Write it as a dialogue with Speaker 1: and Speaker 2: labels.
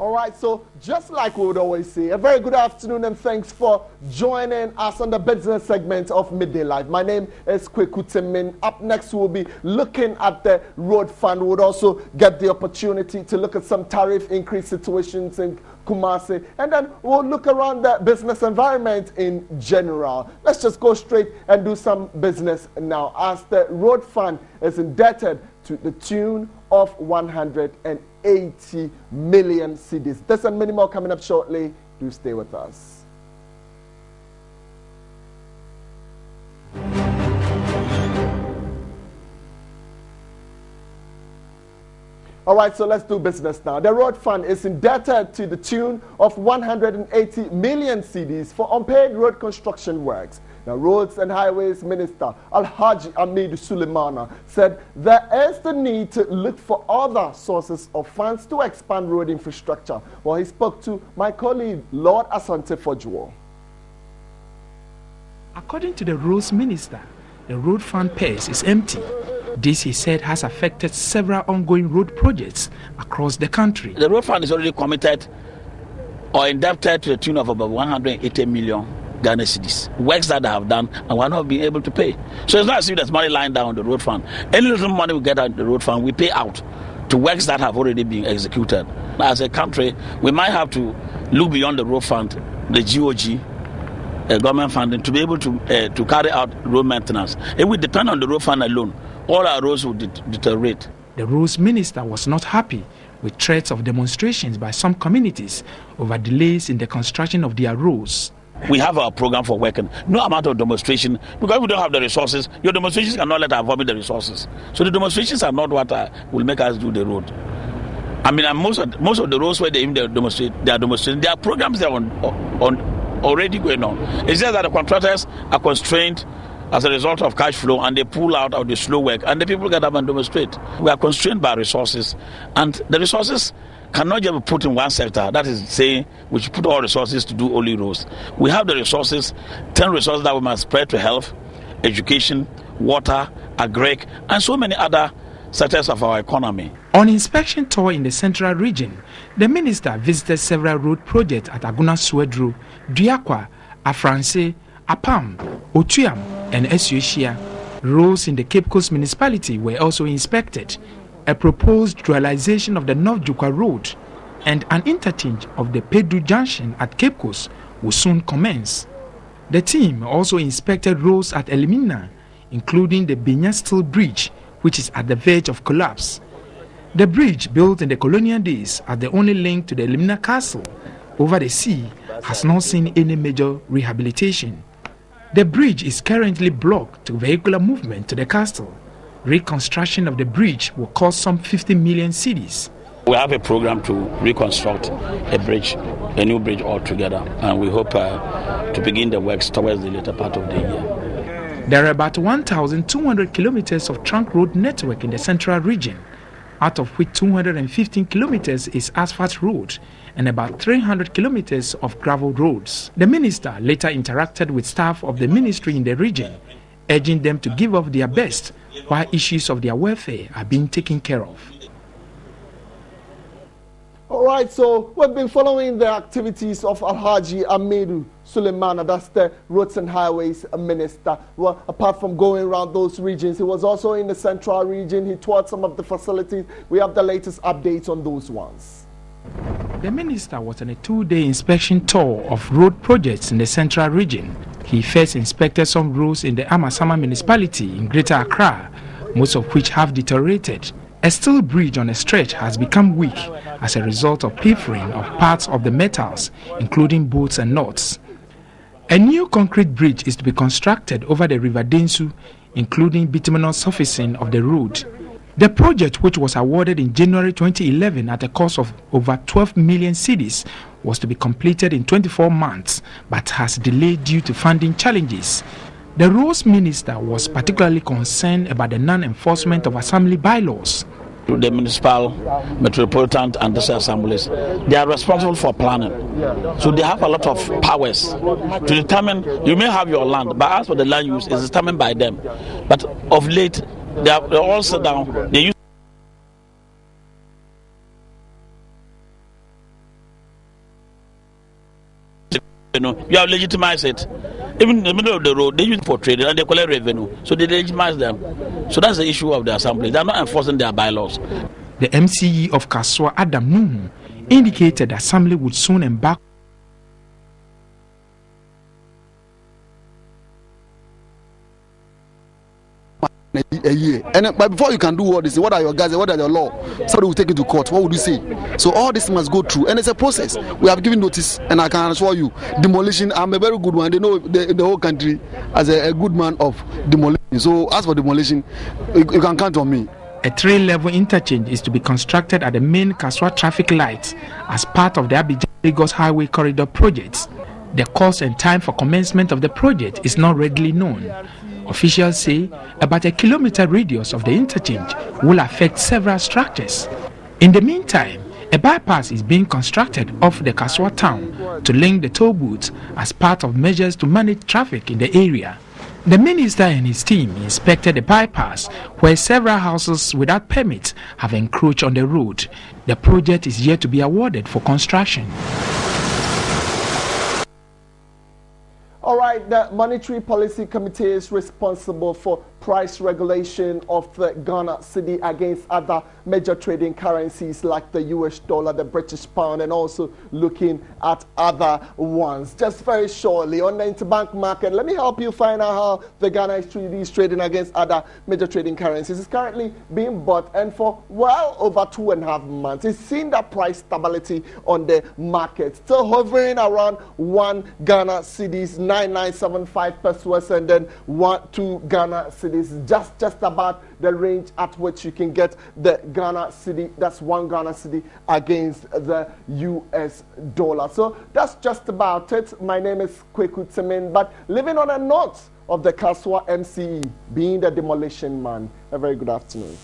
Speaker 1: All right, so just like we would always say, a very good afternoon and thanks for joining us on the business segment of Midday Live. My name is Kweku Timin. Up next, we'll be looking at the road fund. We'll also get the opportunity to look at some tariff increase situations in Kumasi, and then we'll look around the business environment in general. Let's just go straight and do some business now, as the road fund is indebted to the tune of 180 million cedis. This and many more coming up shortly. Do stay with us. All right, so let's do business now. The road fund is indebted to the tune of 180 million cedis for unpaid road construction works. The Roads and Highways Minister Alhaji Ahmed Suleimana said there is the need to look for other sources of funds to expand road infrastructure. Well, he spoke to my colleague Lord Asante Fojuo.
Speaker 2: According to the Roads Minister, the road fund purse is empty. This, he said, has affected several ongoing road projects across the country.
Speaker 3: The road fund is already committed or indebted to the tune of about 180 million Ghana cedis. Works that they have done and we're not being able to pay. So it's not as if there's money lying down on the road fund. Any little money we get out of the road fund, we pay out to works that have already been executed. As a country, we might have to look beyond the road fund, the GOG, government funding, to be able to carry out road maintenance. If we depend on the road fund alone, all our roads will deteriorate.
Speaker 2: The Roads Minister was not happy with threats of demonstrations by some communities over delays in the construction of their roads.
Speaker 3: We have our program for working. No amount of demonstration, because we don't have the resources. Your demonstrations cannot let us vomit the resources. So the demonstrations are not what will make us do the road. I mean, most of the roads where they demonstrate, they are demonstrating. There are programs that are already going on. It's just that the contractors are constrained as a result of cash flow, and they pull out of the slow work, and the people get up and demonstrate. We are constrained by resources, and the resources cannot just be put in one sector. That is saying we should put all resources to do only roads. We have the resources, 10 resources that we must spread to health, education, water, agri, and so many other sectors of our economy.
Speaker 2: On inspection tour in the central region, the minister visited several road projects at Aguna Suedru, Diakwa, Afranse, Apam, Otuam, and Esueshia. Roads in the Cape Coast municipality were also inspected. A proposed realization of the North Jukwa Road and an interchange of the Pedu Junction at Cape Coast will soon commence. The team also inspected roads at Elimina, including the Binya Steel Bridge, which is at the verge of collapse. The bridge, built in the colonial days as the only link to the Elimina Castle over the sea, has not seen any major rehabilitation. The bridge is currently blocked to vehicular movement to the castle. Reconstruction of the bridge will cost some 50 million cedis.
Speaker 3: We have a program to reconstruct a new bridge altogether, and we hope to begin the works towards the later part of the year.
Speaker 2: There are about 1,200 kilometers of trunk road network in the central region, out of which 215 kilometers is asphalt road and about 300 kilometers of gravel roads. The minister later interacted with staff of the ministry in the region, urging them to give up their best while issues of their welfare are being taken care of.
Speaker 1: All right, so we've been following the activities of Alhaji Ahmed Suleimana, that's the Roads and Highways Minister. Well, apart from going around those regions, he was also in the central region. He toured some of the facilities. We have the latest updates on those ones.
Speaker 2: The minister was on a 2-day inspection tour of road projects in the central region. He first inspected some roads in the Amasama municipality in Greater Accra, most of which have deteriorated. A steel bridge on a stretch has become weak as a result of pilfering of parts of the metals, including bolts and nuts. A new concrete bridge is to be constructed over the River Densu, including bituminous surfacing of the road. The project, which was awarded in January 2011 at a cost of over 12 million cedis, was to be completed in 24 months, but has delayed due to funding challenges. The Roads Minister was particularly concerned about the non-enforcement of assembly bylaws.
Speaker 3: The municipal, metropolitan and district assemblies, they are responsible for planning. So they have a lot of powers to determine, you may have your land, but as for the land use, it's determined by them. But of late, they all sit down, they use revenue, you have legitimized it. Even in the middle of the road, they use it for trading and they collect revenue. So they legitimize them. So that's the issue of the assembly. They are not enforcing their bylaws.
Speaker 2: The MCE of Kaswa, Adam Nuhu, indicated the assembly would soon embark
Speaker 4: a year. But before you can do all this, what are your guys, what are your law? Somebody will take it to court. What would you say? So all this must go through, and it's a process. We have given notice, and I can assure you, demolition, I'm a very good one. They know the whole country as a good man of demolition. So as for demolition, you can count on me.
Speaker 2: A 3-level interchange is to be constructed at the main Kaswa traffic lights as part of the Abidjan-Lagos Highway Corridor project. The cost and time for commencement of the project is not readily known. Officials say about a kilometer radius of the interchange will affect several structures. In the meantime, a bypass is being constructed off the Kaswa town to link the toll booths as part of measures to manage traffic in the area. The minister and his team inspected the bypass where several houses without permits have encroached on the road. The project is yet to be awarded for construction.
Speaker 1: All right, the Monetary Policy Committee is responsible for price regulation of the Ghana cedi against other major trading currencies like the US dollar, the British pound, and also looking at other ones. Just very shortly on the interbank market, let me help you find out how the Ghana is trading against other major trading currencies. It's currently being bought, and for well over 2.5 months, it's seen that price stability on the market, still hovering around 1 Ghana cedis 9975 pesos, and then 2 Ghana cedis, just about the range at which you can get the Ghana cedi. That's 1 Ghana cedi against the US dollar. So that's just about it. My name is Kweku Tsemin, but living on a note of the Kaswa MCE being the demolition man. A very good afternoon.